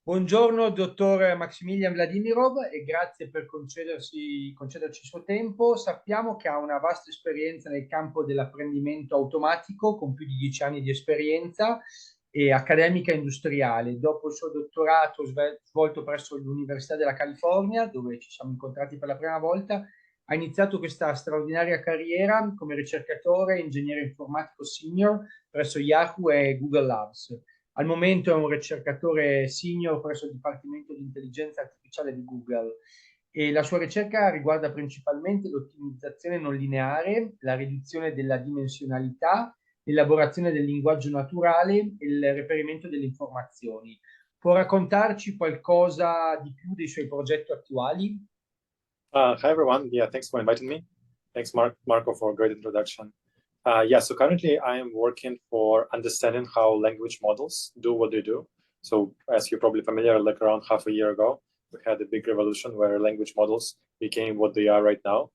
Buongiorno, dottor M.Vladymirov, e grazie per concederci il suo tempo. Sappiamo che ha una vasta esperienza nel campo dell'apprendimento automatico, con più di 10 anni di esperienza e accademica industriale. Dopo il suo dottorato svolto presso l'Università della California, dove ci siamo incontrati per la prima volta, ha iniziato questa straordinaria carriera come ricercatore e ingegnere informatico senior presso Yahoo e Google Labs. Al momento è un ricercatore senior presso il Dipartimento di Intelligenza Artificiale di Google e la sua ricerca riguarda principalmente l'ottimizzazione non lineare, la riduzione della dimensionalità, l'elaborazione del linguaggio naturale e il reperimento delle informazioni. Può raccontarci qualcosa di più dei suoi progetti attuali? Hi everyone. Yeah, thanks for inviting me. Thanks, Marco, for a great introduction. Yeah, so currently I am working for understanding how language models do what they do. So as you're probably familiar, like around half a year ago, we had a big revolution where language models became what they are right now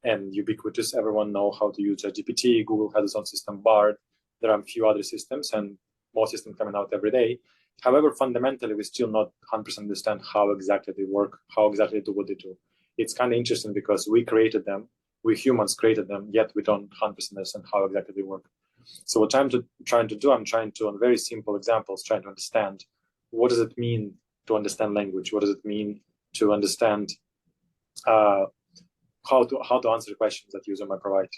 and ubiquitous. Everyone know how to use ChatGPT. Google has its own system, Bard. There are a few other systems and more systems coming out every day. However, fundamentally, we still not 100% understand how exactly they work, how exactly they do what they do. It's kind of interesting because we created them, we humans created them, yet we don't 100% understand how exactly they work. So what I'm trying to do, I'm trying to, on very simple examples, trying to understand what does it mean to understand language? What does it mean to understand how to answer questions that user might provide?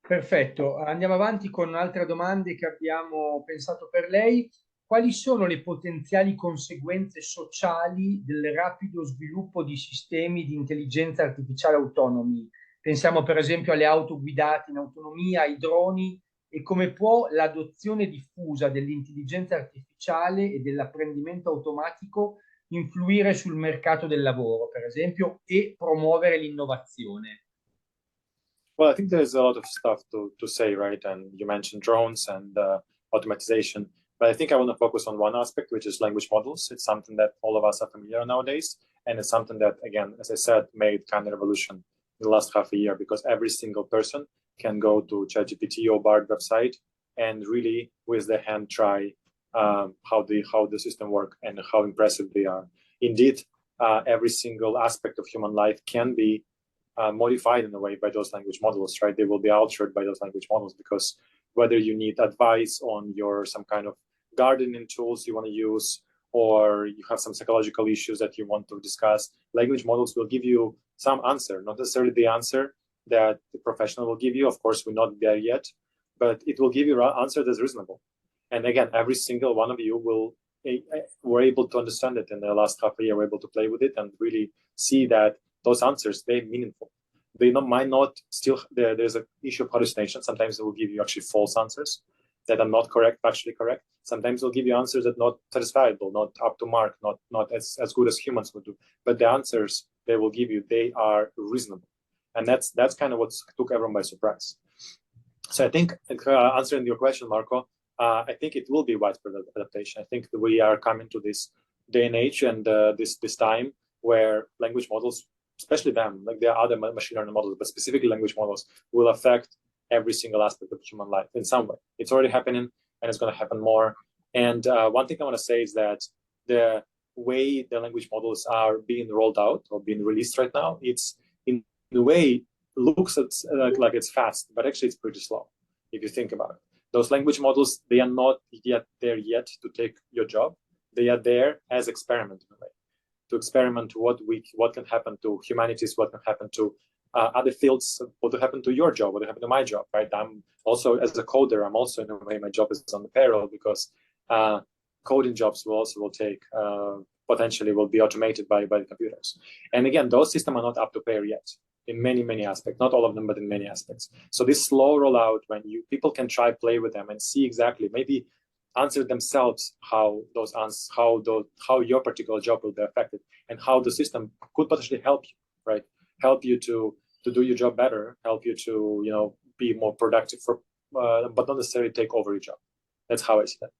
Perfetto, andiamo avanti con altre domande che abbiamo pensato per lei. Quali sono le potenziali conseguenze sociali del rapido sviluppo di sistemi di intelligenza artificiale autonomi? Pensiamo per esempio alle auto guidate in autonomia, ai droni, e come può l'adozione diffusa dell'intelligenza artificiale e dell'apprendimento automatico influire sul mercato del lavoro, per esempio, e promuovere l'innovazione? Well, I think there's a lot of stuff to say, right? And you mentioned drones and automatization, but I think I want to focus on one aspect, which is language models. It's something that all of us are familiar nowadays, and it's something that, again, as I said, made kind of revolution in the last half a year because every single person can go to ChatGPT or Bard website and really, with their hand, try how the system work and how impressive they are. Indeed, every single aspect of human life can be modified in a way by those language models, right? They will be altered by those language models because whether you need advice on your some kind of gardening tools you want to use, or you have some psychological issues that you want to discuss, language models will give you some answer, not necessarily the answer that the professional will give you. Of course, we're not there yet, but it will give you an answer that's reasonable. And again, every single one of you will were able to understand it in the last half a year, we're able to play with it and really see that those answers, they're meaningful. They might not still, there's an issue of hallucination. Sometimes they will give you actually false answers that are not correct, actually correct. Sometimes they'll give you answers that are not satisfiable, not up to mark, not as good as humans would do. But the answers they will give you, they are reasonable. And that's kind of what took everyone by surprise. So I think, answering your question, Marco, I think it will be widespread adaptation. I think that we are coming to this day and age and this time where language models, especially them, like there are other machine learning models, but specifically language models, will affect every single aspect of human life in some way. It's already happening and it's going to happen more. And one thing I want to say is that the way the language models are being rolled out or being released right now, it's in a way looks like it's fast, but actually it's pretty slow if you think about it. Those language models, they are not yet there yet to take your job. They are there as experiment in a way, to experiment what can happen to humanities, what can happen to other fields, what will happen to your job, what will happen to my job, right? I'm also, as a coder, I'm also in a way, my job is on the payroll because coding jobs will take, potentially will be automated by the computers. And again, those systems are not up to pair yet in many aspects, not all of them, but in many aspects. So this slow rollout, when people can try play with them and see exactly, maybe answer themselves how your particular job will be affected and how the system could potentially help you, right? Help you to do your job better, help you to be more productive, but not necessarily take over your job. That's how I see that.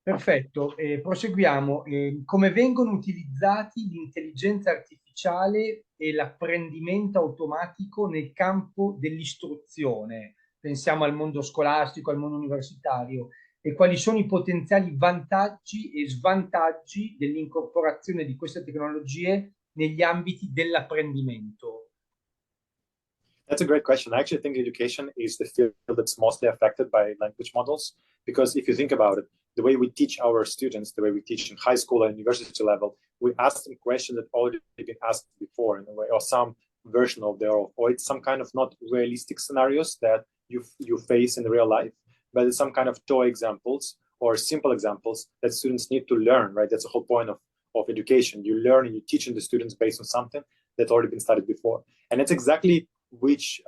Perfetto, proseguiamo. Come vengono utilizzati l'intelligenza artificiale e l'apprendimento automatico nel campo dell'istruzione? Pensiamo al mondo scolastico, al mondo universitario. e quali sono i potenziali vantaggi e svantaggi dell'incorporazione di queste tecnologie negli ambiti dell'apprendimento? That's a great question. I actually think education is the field that's mostly affected by language models, because if you think about it, the way we teach our students, the way we teach in high school and university level, we ask them questions that already been asked before in a way, or some version of their own, or it's some kind of not realistic scenarios that you face in real life, but it's some kind of toy examples or simple examples that students need to learn, right? That's the whole point of education. You learn and you teaching the students based on something that's already been studied before. And it's exactly which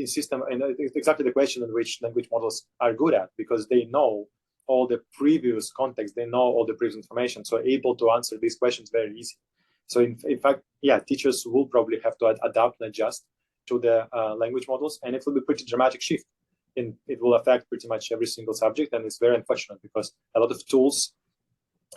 system, and it's exactly the question in which language models are good at, because they know all the previous context, they know all the previous information, so able to answer these questions very easy. So in fact, yeah, teachers will probably have to adapt and adjust to the language models, and it will be a pretty dramatic shift. It will affect pretty much every single subject, and it's very unfortunate because a lot of tools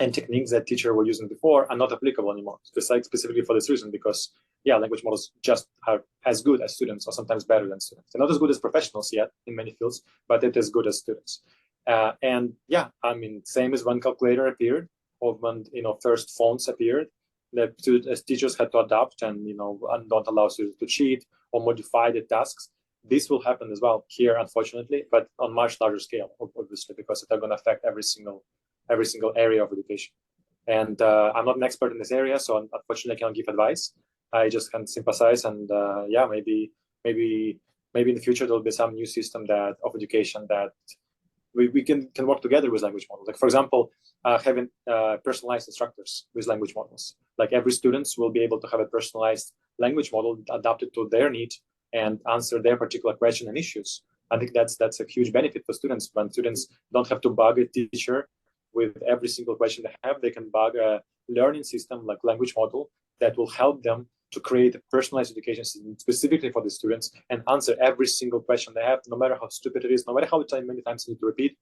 and techniques that teachers were using before are not applicable anymore, specifically for this reason, because yeah, language models just are as good as students, or sometimes better than students. They're not as good as professionals yet in many fields, but they're as good as students. And yeah, I mean, same as when calculator appeared, or when first phones appeared, that as teachers had to adapt and and don't allow students to cheat or modify the tasks. This will happen as well here, unfortunately, but on much larger scale, obviously, because it's going to affect every single area of education. And I'm not an expert in this area, so unfortunately I cannot give advice. I just can sympathize, and yeah, maybe in the future there'll be some new system of education that we can work together with language models. Like for example, having personalized instructors with language models. Like every students will be able to have a personalized language model adapted to their needs and answer their particular question and issues. I think that's a huge benefit for students. When students don't have to bug a teacher with every single question they have, they can bug a learning system like language model that will help them to create a personalized education system specifically for the students and answer every single question they have, no matter how stupid it is, no matter how many times you need to repeat.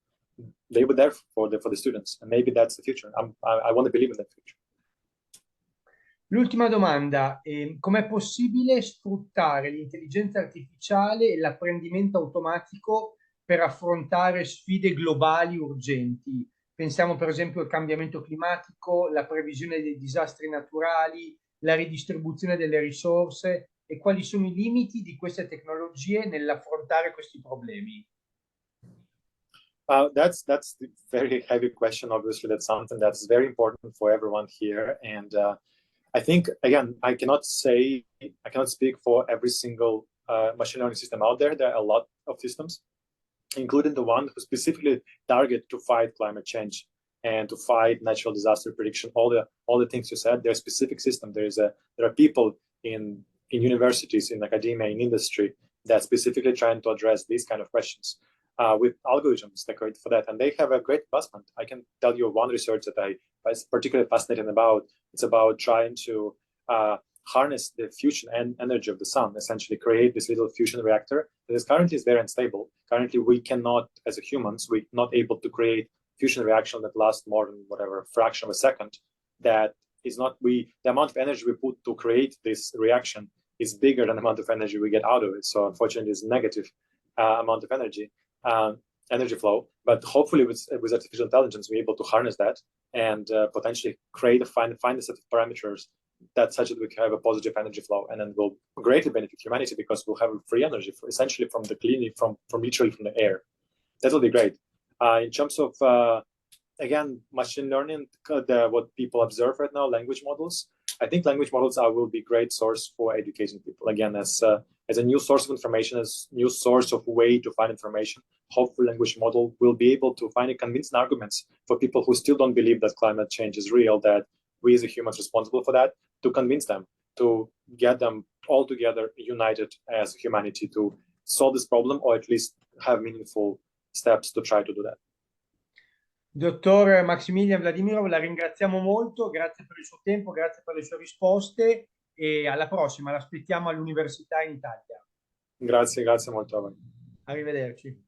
They were there for the students, and maybe that's the future. I want to believe in that future. L'ultima domanda, com'è possibile sfruttare l'intelligenza artificiale e l'apprendimento automatico per affrontare sfide globali urgenti? Pensiamo per esempio al cambiamento climatico, la previsione dei disastri naturali, la ridistribuzione delle risorse, e quali sono i limiti di queste tecnologie nell'affrontare questi problemi? That's the very heavy question. Obviously, that's something that's very important for everyone here. And I think, again, I cannot speak for every single machine learning system out there. There are a lot of systems, including the one who specifically target to fight climate change and to fight natural disaster prediction. All the things you said, there's a specific system. There are people in universities, in academia, in industry that specifically trying to address these kind of questions with algorithms that create for that. And they have a great investment. I can tell you one research that I was particularly fascinated about. It's about trying to harness the fusion and energy of the sun, essentially create this little fusion reactor that is currently very unstable. Currently, we cannot, as humans, we're not able to create fusion reaction that lasts more than whatever fraction of a second. That is not the amount of energy we put to create this reaction is bigger than the amount of energy we get out of it. So unfortunately, it's negative amount of energy flow. But hopefully, with artificial intelligence, we're able to harness that and potentially find a set of parameters that such that we can have a positive energy flow, and then will greatly benefit humanity because we'll have free energy essentially from literally from the air. That will be great. In terms of again, machine learning, what people observe right now, language models. I think language models will be great source for educating people. Again, as a new source of information, as new source of way to find information. Hopefully, language model will be able to find convincing arguments for people who still don't believe that climate change is real, that we as humans responsible for that, to convince them, to get them all together, united as humanity to solve this problem, or at least have meaningful steps to try to do that. Dottor M.Vladymirov, la ringraziamo molto, grazie per il suo tempo, grazie per le sue risposte e alla prossima, l'aspettiamo all'Università in Italia. Grazie molto a voi. Arrivederci.